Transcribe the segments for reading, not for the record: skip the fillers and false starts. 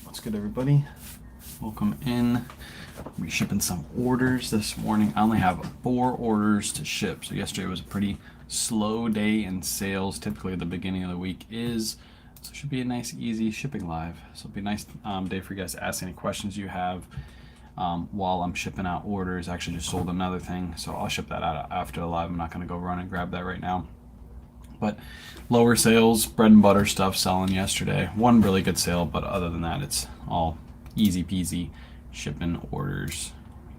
What's good, everybody? Welcome in. We're shipping some orders this morning. I only have 4 orders to ship. So yesterday was a pretty slow day in sales. Typically the beginning of the week is. So it should be a nice, easy shipping live. So it'll be a nice day for you guys to ask any questions you have while I'm shipping out orders. I actually just sold another thing, so I'll ship that out after the live. I'm not going to go run and grab that right now. But lower sales, bread and butter stuff selling yesterday. One really good sale, but other than that, it's all easy peasy shipping orders.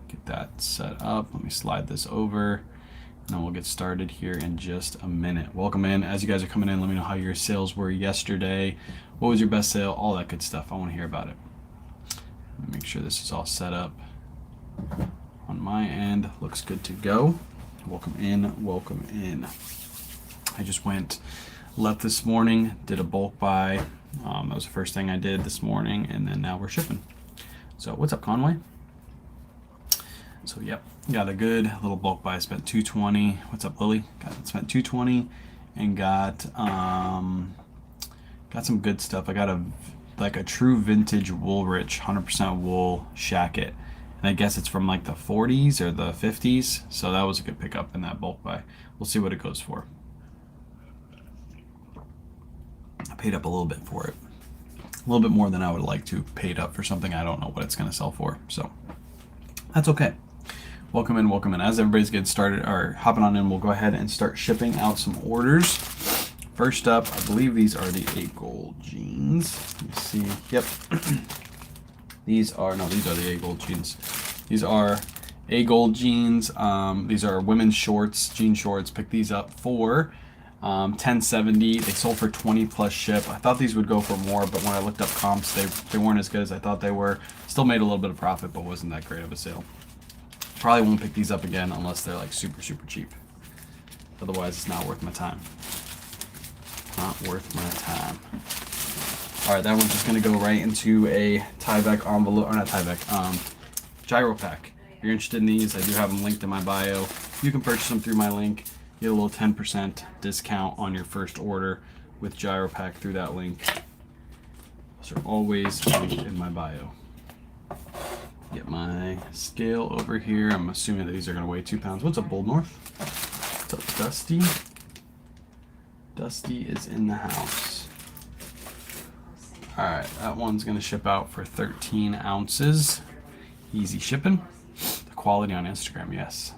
Get that set up. Let me slide this over, and then we'll get started here in just a minute. Welcome in. As you guys are coming in, let me know how your sales were yesterday. What was your best sale? All that good stuff. I want to hear about it. Let me make sure this is all set up on my end. Looks good to go. Welcome in. Welcome in. I just left this morning, did a bulk buy. That was the first thing I did this morning, and then now we're shipping. So what's up, Conway? So yep, got a good little bulk buy. I spent $220. What's up, Lily? Spent $220 and got some good stuff. I got a true vintage Woolrich 100% wool shacket, and I guess it's from like the 40s or the 50s. So that was a good pickup in that bulk buy. We'll see what it goes for. I paid up a little bit for it. A little bit more than I would like to paid up for something I don't know what it's going to sell for. So that's okay. Welcome in, welcome in. As everybody's getting started or hopping on in, we'll go ahead and start shipping out some orders. First up, I believe these are the A Gold jeans. Let me see. Yep. These are the A Gold jeans. These are A Gold jeans. These are women's shorts, jean shorts. Pick these up for $10.70. They sold for $20 plus ship. I thought these would go for more, but when I looked up comps, they weren't as good as I thought they were. Still made a little bit of profit, but wasn't that great of a sale. Probably won't pick these up again unless they're like super cheap. Otherwise, it's not worth my time. Not worth my time. All right, that one's just gonna go right into a Tyvek envelope, or not Tyvek, gyro pack. If you're interested in these, I do have them linked in my bio. You can purchase them through my link. Get a little 10% discount on your first order with gyro pack through that link. Those are always linked in my bio. Get my scale over here. I'm assuming that these are gonna weigh 2 pounds. What's up, Bold North? What's up, Dusty? Dusty is in the house. All right, that one's gonna ship out for 13 ounces. Easy shipping. The quality on Instagram, yes.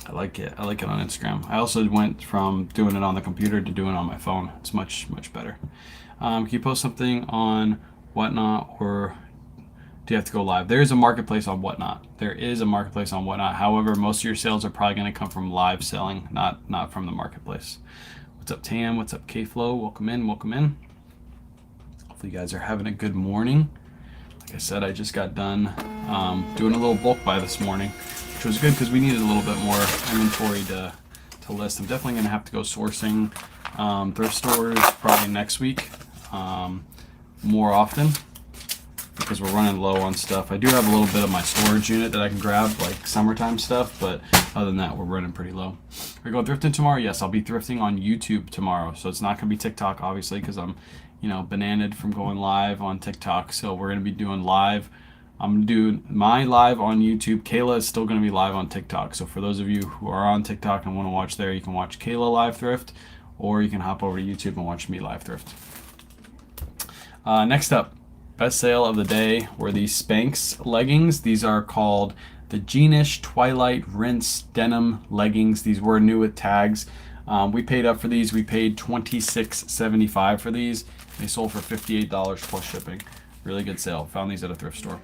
I like it. I like it on Instagram. I also went from doing it on the computer to doing it on my phone. It's much better. Can you post something on Whatnot, or do you have to go live? There is a marketplace on Whatnot. However, most of your sales are probably going to come from live selling, not from the marketplace. What's up, Tam? What's up, K-Flow? Welcome in. Welcome in. Hopefully you guys are having a good morning. Like I said, I just got done doing a little bulk buy this morning, which was good because we needed a little bit more inventory to list. I'm definitely going to have to go sourcing thrift stores probably next week more often because we're running low on stuff. I do have a little bit of my storage unit that I can grab, like summertime stuff, but other than that, we're running pretty low. We're going thrifting tomorrow? Yes, I'll be thrifting on YouTube tomorrow, so it's not going to be TikTok, obviously, because I'm bananaed from going live on TikTok. So we're going to be doing live. I'm going to do my live on YouTube. Kayla is still going to be live on TikTok. So for those of you who are on TikTok and want to watch there, you can watch Kayla live thrift, or you can hop over to YouTube and watch me live thrift. Next up, best sale of the day were these Spanx leggings. These are called the Jeanish Twilight Rinse Denim Leggings. These were new with tags. We paid up for these. We paid $26.75 for these. They sold for $58 plus shipping. Really good sale. Found these at a thrift store.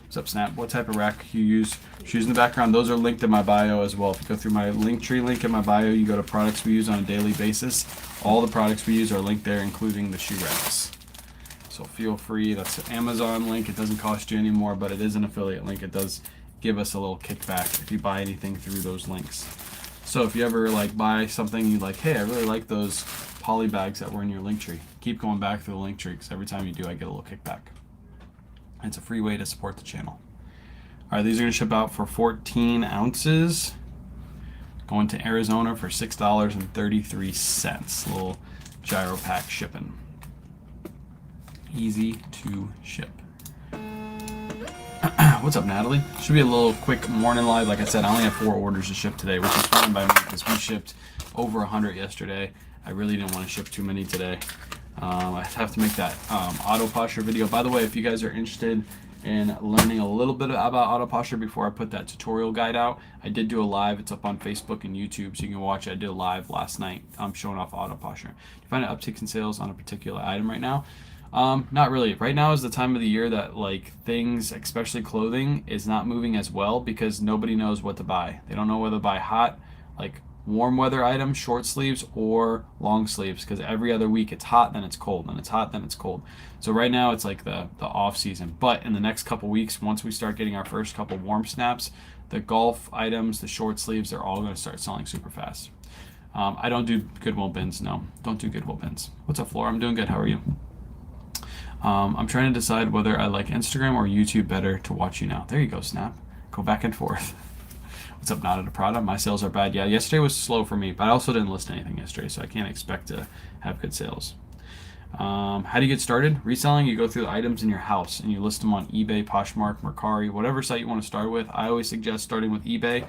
What's up, Snap? What type of rack you use? Shoes in the background. Those are linked in my bio as well. If you go through my Linktree link in my bio, you go to products we use on a daily basis. All the products we use are linked there, including the shoe racks. So feel free. That's an Amazon link. It doesn't cost you any more, but it is an affiliate link. It does give us a little kickback if you buy anything through those links. So if you ever buy something, you like, hey, I really like those poly bags that were in your Linktree. Keep going back through the Linktree because every time you do, I get a little kickback. It's a free way to support the channel. All right, these are going to ship out for 14 ounces. Going to Arizona for $6.33. Little gyro pack shipping. Easy to ship. What's up, Natalie? Should be a little quick morning live. Like I said, I only have 4 orders to ship today, which is fine by me because we shipped over 100 yesterday. I really didn't want to ship too many today. I have to make that auto posture video. By the way, if you guys are interested in learning a little bit about auto posture before I put that tutorial guide out, I did do a live. It's up on Facebook and YouTube, so you can watch it. I did a live last night showing off auto posture. Do you find an uptick in sales on a particular item right now? Not really. Right now is the time of the year that like things, especially clothing, is not moving as well because nobody knows what to buy. They don't know whether to buy hot, like warm weather items, short sleeves, or long sleeves, because every other week it's hot, then it's cold, then it's hot, then it's cold. So right now it's like the off season. But in the next couple weeks, once we start getting our first couple warm snaps, the golf items, the short sleeves, they're all going to start selling super fast. I don't do Goodwill bins. No, don't do Goodwill bins. What's up, Flora? I'm doing good. How are you? I'm trying to decide whether I like Instagram or YouTube better to watch you now. There you go, Snap. Go back and forth. What's up, Not at a Prada? My sales are bad. Yeah, yesterday was slow for me, but I also didn't list anything yesterday, so I can't expect to have good sales. How do you get started? Reselling, you go through the items in your house and you list them on eBay, Poshmark, Mercari, whatever site you want to start with. I always suggest starting with eBay,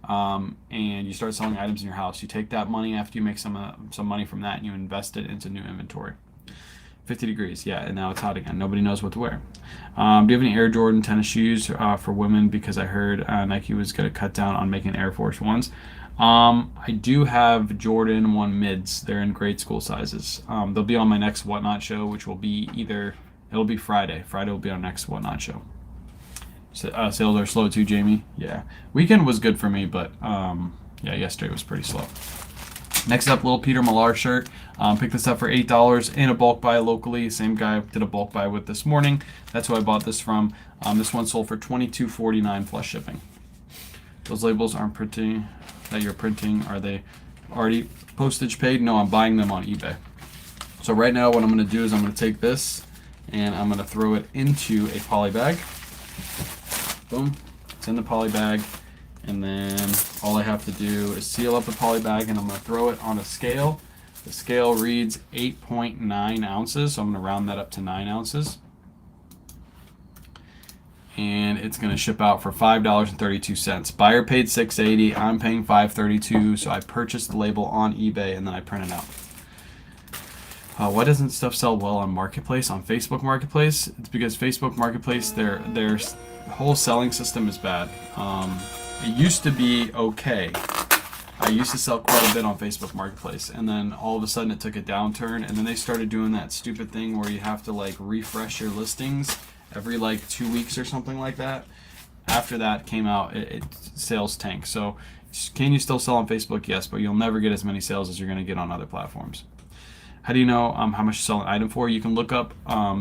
and you start selling items in your house. You take that money after you make some money from that and you invest it into new inventory. 50 degrees, yeah, and now it's hot again. Nobody knows what to wear. Do you have any Air Jordan tennis shoes for women? Because I heard Nike was going to cut down on making Air Force Ones. I do have Jordan 1 mids. They're in grade school sizes. They'll be on my next Whatnot show, which will be it'll be Friday. Friday will be our next Whatnot show. So, sales are slow too, Jamie. Yeah, weekend was good for me, but yeah, yesterday was pretty slow. Next up, little Peter Millar shirt. Picked this up for $8 in a bulk buy locally. Same guy I did a bulk buy with this morning. That's who I bought this from. This one sold for $22.49 plus shipping. Those labels aren't printing that you're printing. Are they already postage paid? No, I'm buying them on eBay. So right now what I'm going to do is I'm going to take this and I'm going to throw it into a poly bag. Boom. It's in the poly bag. And then all I have to do is seal up the poly bag and I'm going to throw it on a scale. The scale reads 8.9 ounces, so I'm going to round that up to 9 ounces. And it's going to ship out for $5.32. Buyer paid $6.80. I'm paying $5.32, so I purchased the label on eBay and then I print it out. Why doesn't stuff sell well on Marketplace, on Facebook Marketplace? It's because Facebook Marketplace, their whole selling system is bad. It used to be okay. I used to sell quite a bit on Facebook Marketplace, and then all of a sudden it took a downturn, and then they started doing that stupid thing where you have to like refresh your listings every like 2 weeks or something like that. After that came out, sales tanked. So can you still sell on Facebook? Yes, but you'll never get as many sales as you're going to get on other platforms. How do you know how much to sell an item for? You can look up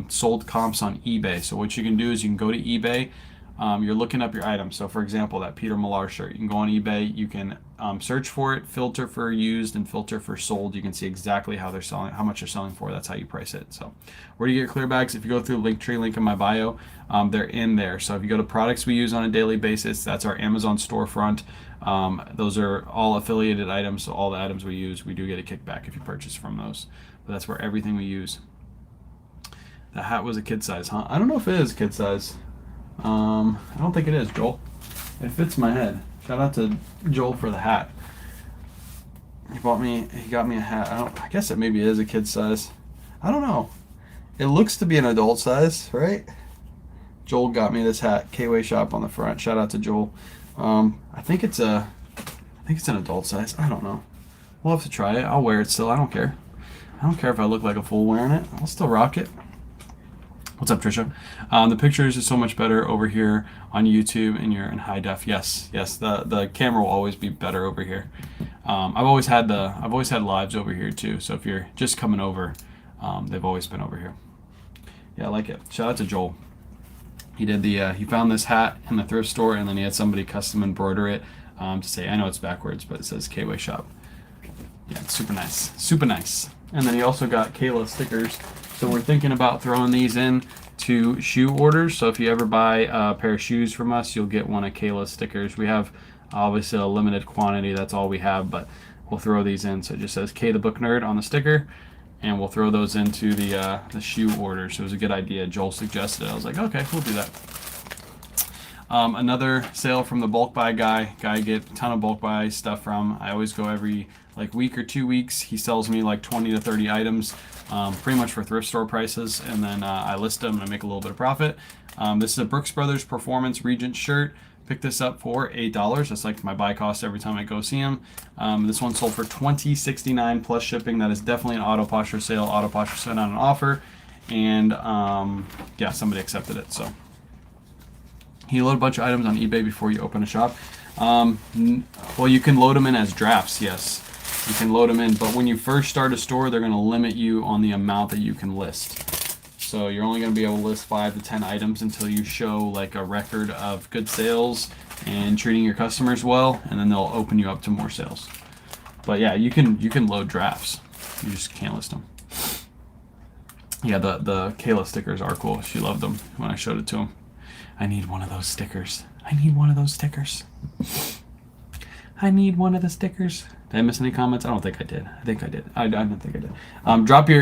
sold comps on eBay. So what you can do is you can go to eBay. You're looking up your item. So for example, that Peter Millar shirt, you can go on eBay, you can search for it, filter for used and filter for sold. You can see exactly how they're selling, how much they're selling for. That's how you price it. So where do you get clear bags? If you go through the Linktree link in my bio, they're in there. So if you go to products we use on a daily basis, that's our Amazon storefront. Those are all affiliated items. So all the items we use, we do get a kickback if you purchase from those. But that's where everything we use. The hat was a kid size, huh? I don't know if it is kid size. I don't think it is, Joel. It fits my head. Shout out to Joel for the hat. He got me a hat. I guess it maybe is a kid size. I don't know. It looks to be an adult size, right? Joel got me this hat. K-Way Shop on the front. Shout out to Joel. I think it's an adult size. I don't know. We'll have to try it. I'll wear it still. I don't care. I don't care if I look like a fool wearing it. I'll still rock it. What's up, Trisha? The pictures are so much better over here on YouTube, and you're in high def. Yes. The camera will always be better over here. I've always had lives over here too. So if you're just coming over, they've always been over here. Yeah, I like it. Shout out to Joel. He did he found this hat in the thrift store, and then he had somebody custom embroider it to say, I know it's backwards, but it says K-Way Shop. Yeah, it's super nice. Super nice. And then he also got Kayla stickers. So we're thinking about throwing these in to shoe orders. So if you ever buy a pair of shoes from us, you'll get one of Kayla's stickers. We have obviously a limited quantity. That's all we have, but we'll throw these in. So it just says K the Book Nerd on the sticker. and we'll throw those into the shoe order. So it was a good idea. Joel suggested it. I was like, okay, we'll do that. Another sale from the bulk buy guy. I get a ton of bulk buy stuff from. I always go every like week or 2 weeks. He sells me like 20 to 30 items, pretty much for thrift store prices, and then I list them and I make a little bit of profit. This is a Brooks Brothers Performance Regent shirt. Picked this up for $8. That's like my buy cost every time I go see him. This one sold for $20.69 plus shipping. That is definitely an auto posture sale. Auto posture sent out an offer, and yeah, somebody accepted it. So you load a bunch of items on eBay before you open a shop. Well, you can load them in as drafts. Yes, you can load them in, but when you first start a store, they're going to limit you on the amount that you can list. So you're only going to be able to list 5 to 10 items until you show like a record of good sales and treating your customers well, and then they'll open you up to more sales. But yeah, you can load drafts. You just can't list them. Yeah, the Kayla stickers are cool. She loved them when I showed it to him. I need one of those stickers. I need one of those stickers. I need one of the stickers. Did I miss any comments? I don't think I did. I think I did. I don't think I did.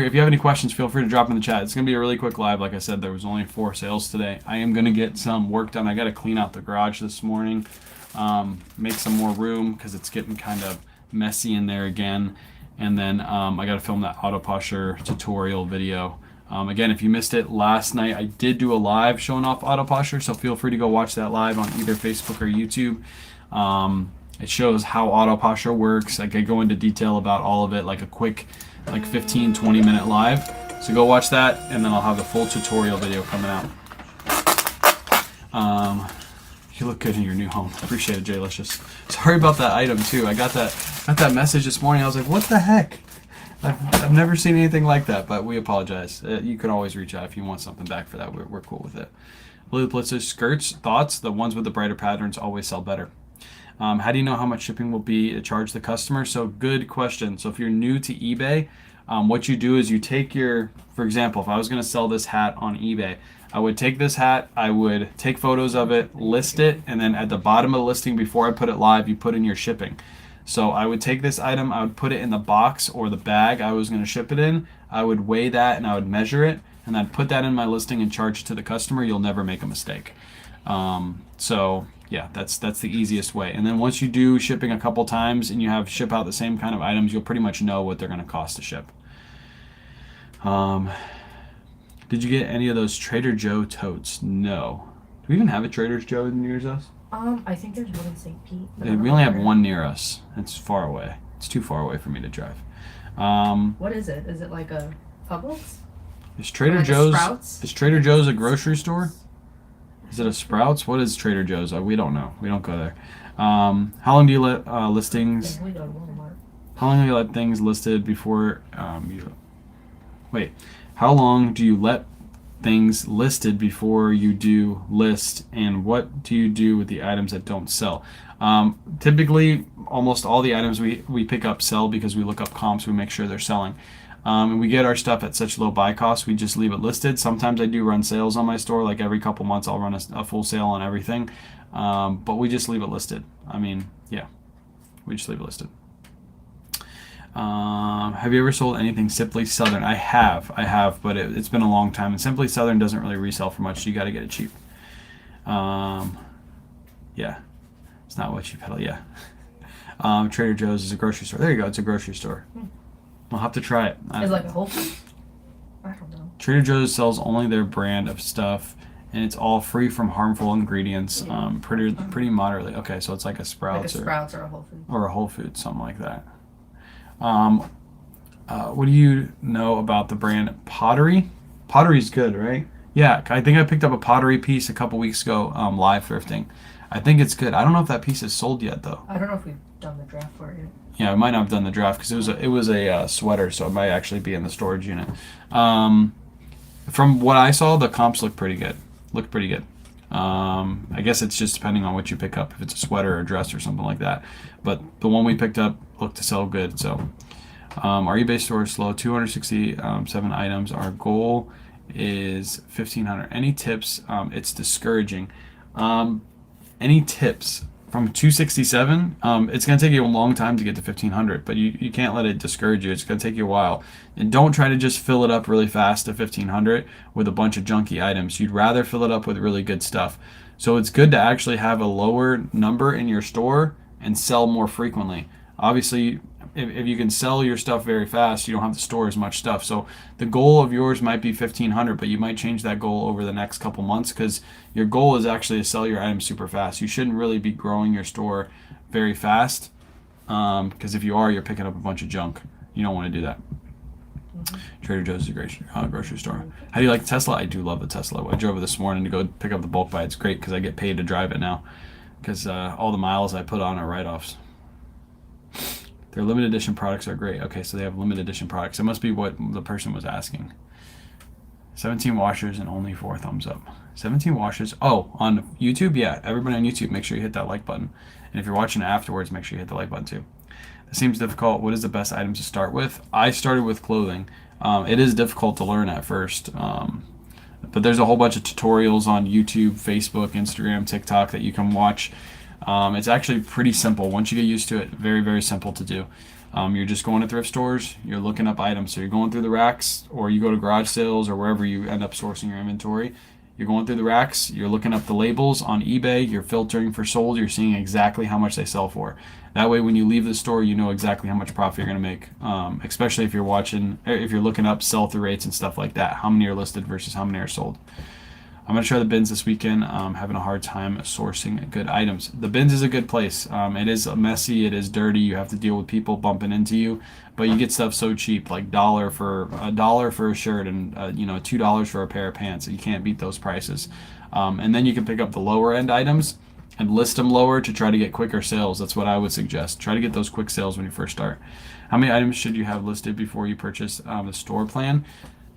If you have any questions, feel free to drop in the chat. It's going to be a really quick live. Like I said, there was only 4 sales today. I am going to get some work done. I got to clean out the garage this morning, make some more room because it's getting kind of messy in there again. And then I got to film that auto posture tutorial video. Again, if you missed it last night, I did do a live showing off auto posture, so feel free to go watch that live on either Facebook or YouTube. It shows how auto posture works. Like I go into detail about all of it, like a quick, like 15-20 minute live. So go watch that, and then I'll have the full tutorial video coming out. You look good in your new home. Appreciate it, Jaylicious. Sorry about that item too. I got that message this morning. I was like, what the heck? I've never seen anything like that, but we apologize. You can always reach out if you want something back for that. We're cool with it. Blue Blitzer skirts, thoughts? The ones with the brighter patterns always sell better. How do you know how much shipping will be to charge the customer? So good question. So if you're new to eBay, what you do is you take for example, if I was going to sell this hat on eBay, I would take this hat, I would take photos of it, list it, and then at the bottom of the listing before I put it live, you put in your shipping. So I would take this item, I would put it in the box or the bag I was going to ship it in, I would weigh that and I would measure it, and I'd put that in my listing and charge it to the customer. You'll never make a mistake. So yeah, that's the easiest way. And then once you do shipping a couple times and you have ship out the same kind of items, you'll pretty much know what they're going to cost to ship. Did you get any of those Trader Joe totes? No. Do we even have a Trader Joe near us? I think there's one in St. Pete. We only have one near us. It's far away. It's too far away for me to drive. What is it? Is it like a Publix? Is Trader like Joe's? Sprouts? Is Trader Joe's a grocery store? Is it a Sprouts? What is Trader Joe's? We don't know. We don't go there. How long do you let listings? We go to Walmart. How long do you let things listed before you? Wait. How long do you let things listed before you do list, and what do you do with the items that don't sell? Typically, almost all the items we pick up sell because we look up comps. We make sure they're selling. And we get our stuff at such low buy costs, we just leave it listed. Sometimes I do run sales on my store, like every couple months I'll run a full sale on everything, but we just leave it listed. I mean, yeah, we just leave it listed. Have you ever sold anything Simply Southern? I have, but it's been a long time, and Simply Southern doesn't really resell for much, so you got to get it cheap. Yeah, it's not what you peddle. Yeah. Trader Joe's is a grocery store. There you go. It's a grocery store. I'll have to try it. It's like a Whole Foods? I don't know. Trader Joe's sells only their brand of stuff, and it's all free from harmful ingredients. Yeah. Pretty moderately. Okay, so it's like a Sprouts, or a Whole Foods. Or a Whole Foods, something like that. What do you know about the brand Pottery? Pottery's good, right? Yeah, I think I picked up a Pottery piece a couple weeks ago, live thrifting. I think it's good. I don't know if that piece is sold yet, though. I don't know if we've done the draft for it yet. Yeah, we might not have done the draft because it was a sweater, so it might actually be in the storage unit. From what I saw, the comps look pretty good. I guess it's just depending on what you pick up, if it's a sweater or a dress or something like that. But the one we picked up looked to sell good. So our eBay store is slow, 267 items. Our goal is 1,500. Any tips? It's discouraging. Any tips? from 267, it's going to take you a long time to get to 1500, but you can't let it discourage you. It's going to take you a while. And don't try to just fill it up really fast to 1500 with a bunch of junky items. You'd rather fill it up with really good stuff. So it's good to actually have a lower number in your store and sell more frequently. Obviously, if you can sell your stuff very fast, you don't have to store as much stuff. So the goal of yours might be 1500, but you might change that goal over the next couple months, because your goal is actually to sell your items super fast. You shouldn't really be growing your store very fast, because if you are, you're picking up a bunch of junk. You don't want to do that. Trader Joe's is a great grocery store. How do you like the Tesla? I do love the Tesla. I drove it this morning to go pick up the bulk buy. It's great because I get paid to drive it now, because all the miles I put on are write-offs. Their limited edition products are great. Okay, so they have limited edition products. It must be what the person was asking. 17 washers and only 4 thumbs up. 17 washers. Oh, on YouTube? Yeah, everybody on YouTube, make sure you hit that like button. And if you're watching it afterwards, make sure you hit the like button too. It seems difficult. What is the best item to start with? I started with clothing. It is difficult to learn at first. But there's a whole bunch of tutorials on YouTube, Facebook, Instagram, TikTok that you can watch. It's actually pretty simple. Once you get used to it, very, very simple to do. You're just going to thrift stores, you're looking up items. So you're going through the racks, or you go to garage sales, or wherever you end up sourcing your inventory. You're going through the racks, you're looking up the labels on eBay, you're filtering for sold, you're seeing exactly how much they sell for. That way, when you leave the store, you know exactly how much profit you're going to make, especially if you're looking up sell-through rates and stuff like that. How many are listed versus how many are sold. I'm going to try the bins this weekend. I'm having a hard time sourcing good items. The bins is a good place. It is messy. It is dirty. You have to deal with people bumping into you, but you get stuff so cheap, like $1 for a shirt and $2 for a pair of pants. You can't beat those prices. And then you can pick up the lower end items and list them lower to try to get quicker sales. That's what I would suggest. Try to get those quick sales when you first start. How many items should you have listed before you purchase the store plan?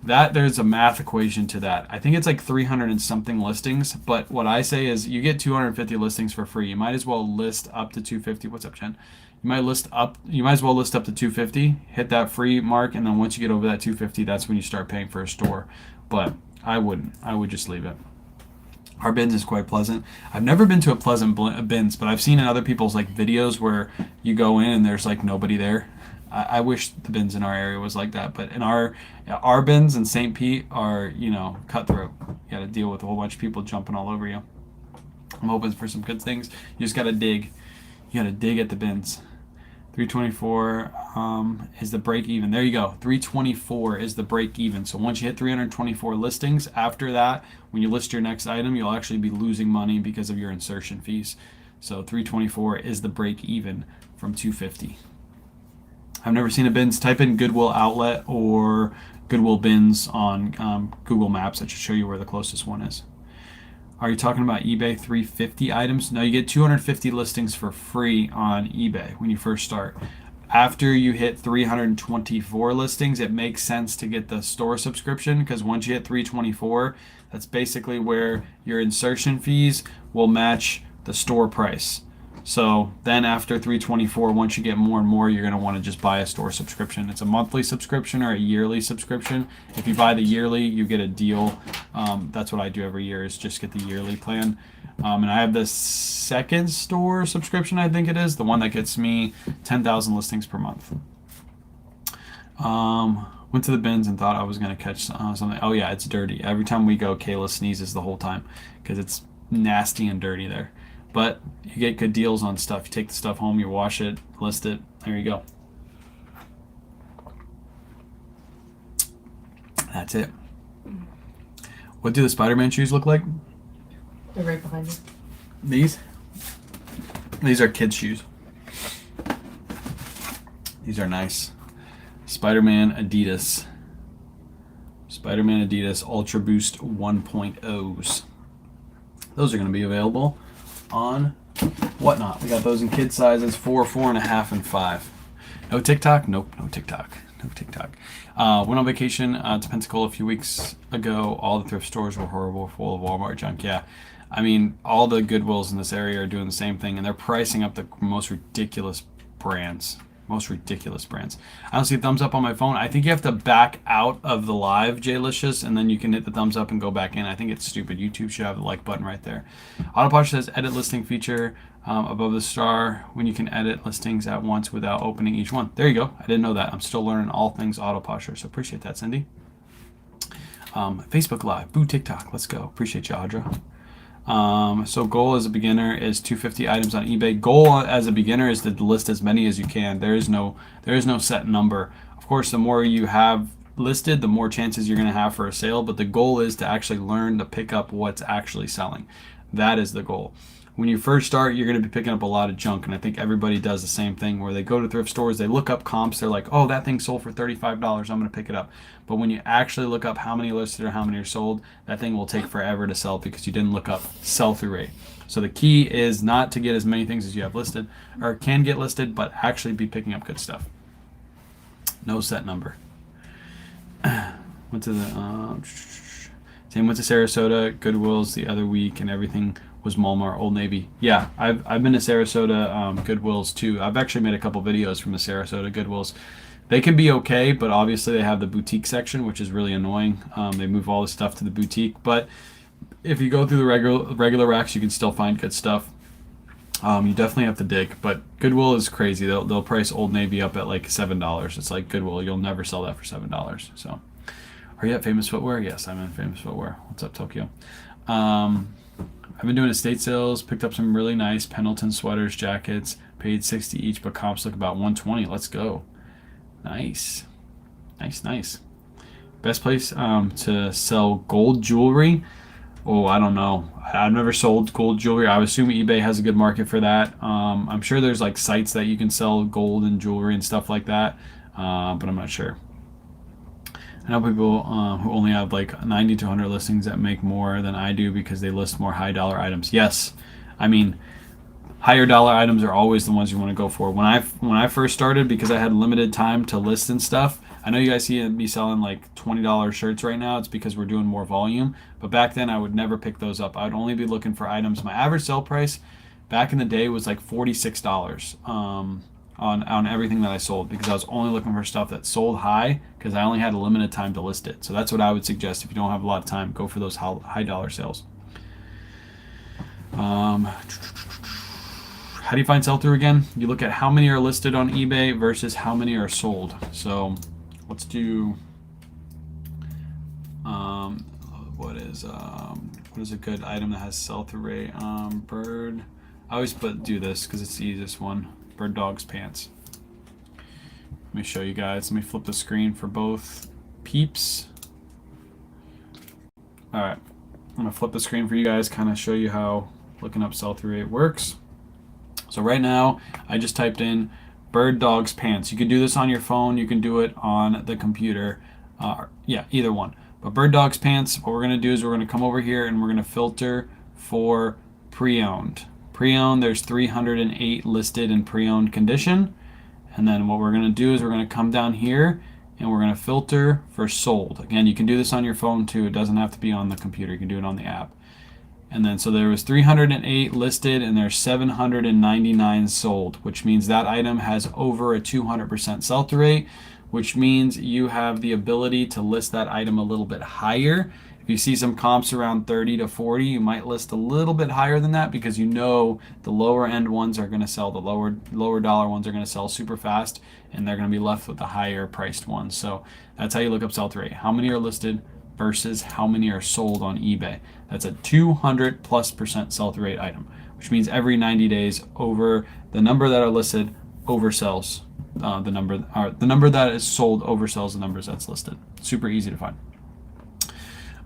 There's a math equation to that. I think it's like 300 and something listings, but what I say is you get 250 listings for free. You might as well list up to 250. What's up, Jen? You might as well list up to 250, hit that free mark, and then once you get over that 250, that's when you start paying for a store. But I wouldn't. I would just leave it. Our bins is quite pleasant. I've never been to a pleasant bins, but I've seen in other people's like videos where you go in and there's like nobody there. I wish the bins in our area was like that, but in our bins in St. Pete are, cutthroat. You got to deal with a whole bunch of people jumping all over you. I'm hoping for some good things. You just got to dig. You got to dig at the bins. 324 is the break even. There you go. 324 is the break even. So once you hit 324 listings, after that, when you list your next item, you'll actually be losing money because of your insertion fees. So 324 is the break even from 250. I've never seen a bins. Type in Goodwill outlet or Goodwill bins on Google Maps. That should show you where the closest one is. Are you talking about eBay 350 items? No, you get 250 listings for free on eBay when you first start. After you hit 324 listings, it makes sense to get the store subscription, because once you hit 324, that's basically where your insertion fees will match the store price. So then after 324, once you get more and more, you're going to want to just buy a store subscription. It's a monthly subscription or a yearly subscription. If you buy the yearly, you get a deal. That's what I do every year, is just get the yearly plan. And I have the second store subscription, I think it is, the one that gets me 10,000 listings per month. Went to the bins and thought I was going to catch something. Oh yeah, it's dirty. Every time we go, Kayla sneezes the whole time because it's nasty and dirty there. But you get good deals on stuff. You take the stuff home, you wash it, list it. There you go. That's it. What do the Spider-Man shoes look like? They're right behind you. These? These are kids' shoes. These are nice. Spider-Man Adidas. Spider-Man Adidas Ultra Boost 1.0s. Those are going to be available on Whatnot. We got those in kid sizes 4, 4.5, and 5. No TikTok? Nope, no TikTok. No TikTok. Went on vacation to Pensacola a few weeks ago. All the thrift stores were horrible, full of Walmart junk. Yeah, I mean, all the Goodwills in this area are doing the same thing, and they're pricing up the most ridiculous brands. Most ridiculous brands. I don't see a thumbs up on my phone. I think you have to back out of the live, Jaylicious, and then you can hit the thumbs up and go back in. I think it's stupid. YouTube should have the like button right there. Autopod says edit listing feature. above the star when you can edit listings at once without opening each one. There you go. I didn't know that. I'm still learning all things auto posture, so appreciate that, Cindy. Facebook Live, boo TikTok, let's go. Appreciate you, Audra. So goal as a beginner is 250 items on eBay. Goal as a beginner is to list as many as you can. There is no set number. Of course, the more you have listed, the more chances you're going to have for a sale, but the goal is to actually learn to pick up what's actually selling. That is the goal. When you first start, you're going to be picking up a lot of junk, and I think everybody does the same thing where they go to thrift stores, they look up comps, they're like, oh, that thing sold for $35, I'm going to pick it up. But when you actually look up how many listed or how many are sold, that thing will take forever to sell because you didn't look up sell-through rate. So the key is not to get as many things as you have listed or can get listed, but actually be picking up good stuff. No set number. Went to the Sam went to Sarasota, Goodwill's the other week, and everything was Walmart, Old Navy. Yeah, I've been to Sarasota Goodwill's too. I've actually made a couple videos from the Sarasota Goodwill's. They can be okay, but obviously they have the boutique section, which is really annoying. They move all the stuff to the boutique, but if you go through the regular racks, you can still find good stuff. You definitely have to dig, but Goodwill is crazy. They'll price Old Navy up at like $7. It's like Goodwill. You'll never sell that for $7. So, are you at Famous Footwear? Yes, I'm in Famous Footwear. What's up, Tokyo? I've been doing estate sales. Picked up some really nice Pendleton sweaters, jackets. Paid $60 each, but comps look about $120. Let's go. Nice. Best place to sell gold jewelry. Oh, I don't know. I've never sold gold jewelry. I would assume eBay has a good market for that. I'm sure there's like sites that you can sell gold and jewelry and stuff like that, but I'm not sure. I know people who only have like 90 to 100 listings that make more than I do because they list more high dollar items. Yes, I mean, higher dollar items are always the ones you want to go for. When I first started, because I had limited time to list and stuff, I know you guys see me selling like $20 shirts right now. It's because we're doing more volume. But back then, I would never pick those up. I would only be looking for items. My average sell price back in the day was like $46 on everything that I sold because I was only looking for stuff that sold high because I only had a limited time to list it. So that's what I would suggest if you don't have a lot of time. Go for those high dollar sales. How do you find sell-through again? You look at how many are listed on eBay versus how many are sold. So let's do what is a good item that has sell-through rate? Bird. I always do this because it's the easiest one. Bird Dog's pants. Let me show you guys. Let me flip the screen for both peeps. All right, I'm gonna flip the screen for you guys, kind of show you how looking up sell-through rate works. So right now, I just typed in Bird Dog's pants. You can do this on your phone. You can do it on the computer. Yeah, either one. But Bird Dog's pants, what we're going to do is we're going to come over here and we're going to filter for pre-owned. Pre-owned, there's 308 listed in pre-owned condition. And then what we're going to do is we're going to come down here and we're going to filter for sold. Again, you can do this on your phone too. It doesn't have to be on the computer. You can do it on the app. And then so there was 308 listed and there's 799 sold, which means that item has over a 200% sell-through rate, which means you have the ability to list that item a little bit higher. If you see some comps around 30 to 40, you might list a little bit higher than that because you know the lower end ones are going to sell, the lower dollar ones are going to sell super fast, and they're going to be left with the higher priced ones. So that's how you look up sell-through rate. How many are listed versus how many are sold on eBay. That's a 200+% sell-through rate item, which means every 90 days over the number that are listed oversells the number that is sold oversells the numbers that's listed. Super easy to find.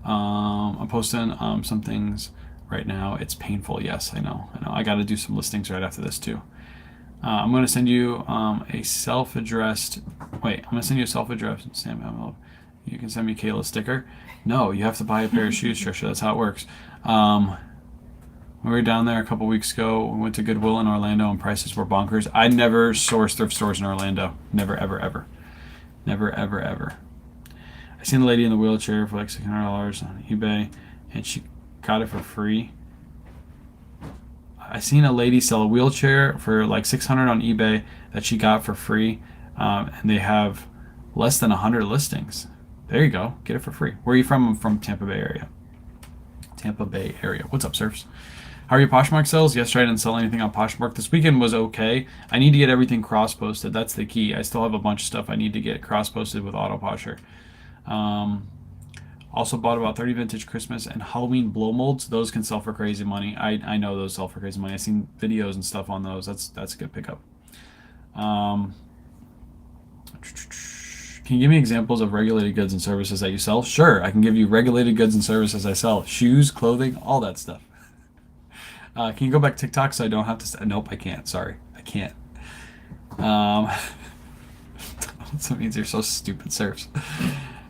I'm posting some things right now. It's painful. Yes, I know. I got to do some listings right after this too. I'm going to send you a self-addressed. Wait, I'm going to send you a self-addressed Sam envelope. You can send me Kayla's sticker. No, you have to buy a pair of shoes, Trisha. That's how it works. We were down there a couple weeks ago. We went to Goodwill in Orlando, and prices were bonkers. I never source thrift stores in Orlando. Never, ever, ever. Never, ever, ever. I seen a lady in the wheelchair for like $600 on eBay, and she got it for free. I seen a lady sell a wheelchair for like $600 on eBay that she got for free, and they have less than 100 listings. There you go. Get it for free. Where are you from? I'm from Tampa Bay area. Tampa Bay area. What's up, Surfs? How are your Poshmark sales? Yesterday I didn't sell anything on Poshmark. This weekend was okay. I need to get everything cross-posted. That's the key. I still have a bunch of stuff I need to get cross-posted with Autoposher. Also bought about 30 vintage Christmas and Halloween blow molds. Those can sell for crazy money. I know those sell for crazy money. I've seen videos and stuff on those. That's a good pickup. Can you give me examples of regulated goods and services that you sell? Sure, I can give you regulated goods and services I sell. Shoes, clothing, all that stuff. Can you go back to TikTok so I don't have to... Nope, I can't. Sorry. I can't. That means you're so stupid, Surfs.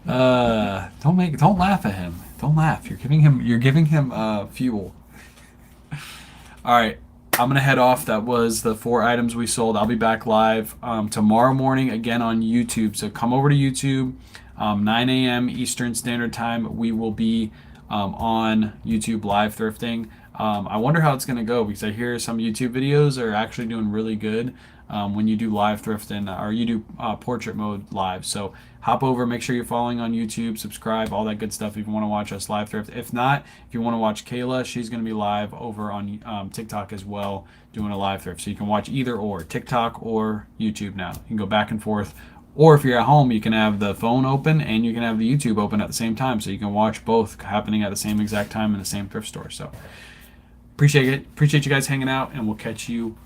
Don't laugh at him. Don't laugh. You're giving him fuel. All right, I'm gonna head off. That was the 4 items we sold. I'll be back live tomorrow morning again on YouTube. So come over to YouTube, 9 a.m. Eastern Standard Time. We will be on YouTube live thrifting. I wonder how it's gonna go because I hear some YouTube videos are actually doing really good when you do live thrifting or you do portrait mode live. So hop over, make sure you're following on YouTube, subscribe, all that good stuff if you want to watch us live thrift. If not, if you want to watch Kayla, she's going to be live over on TikTok as well, doing a live thrift. So you can watch either or, TikTok or YouTube now. You can go back and forth. Or if you're at home, you can have the phone open and you can have the YouTube open at the same time. So you can watch both happening at the same exact time in the same thrift store. So appreciate it. Appreciate you guys hanging out, and we'll catch you